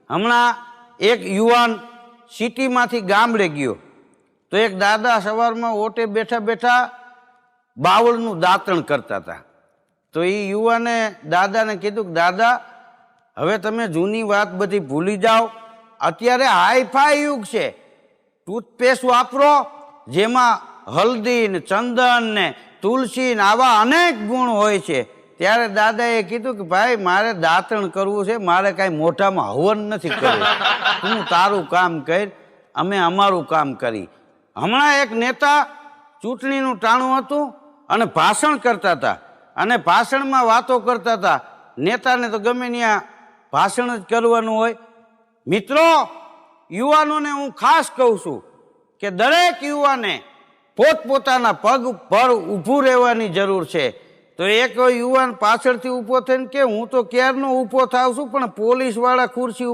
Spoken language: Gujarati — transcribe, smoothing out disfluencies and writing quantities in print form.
હમણાં એક યુવાન સિટીમાંથી ગામડે ગયો તો એક દાદા સવારમાં ઓટે બેઠા બેઠા બાવળનું દાંતણ કરતા હતા. તો એ યુવાને દાદાને કીધું કે દાદા હવે તમે જૂની વાત બધી ભૂલી જાઓ, અત્યારે હાઈફાઈ યુગ છે, ટૂથપેસ્ટ વાપરો જેમાં હલ્દી ને ચંદન ને તુલસી ને આવા અનેક ગુણ હોય છે. ત્યારે દાદાએ કીધું કે ભાઈ મારે દાંતણ કરવું છે, મારે કાંઈ મોઢામાં હવન નથી કરવું, તું તારું કામ કર, અમે અમારું કામ કરી. હમણાં એક નેતા ચૂંટણીનું ટાણું હતું અને ભાષણ કરતા હતા અને ભાષણમાં વાતો કરતા હતા. નેતાને તો ગમે ત્યાં ભાષણ જ કરવાનું હોય. મિત્રો, યુવાનોને હું ખાસ કહું છું કે દરેક યુવાને પોતપોતાના પગ પર ઊભું રહેવાની જરૂર છે. તો એક યુવાન પાછળથી ઊભો થઈને કે હું તો ક્યારનો ઊભો થાવ છું પણ પોલીસવાળા ખુરશી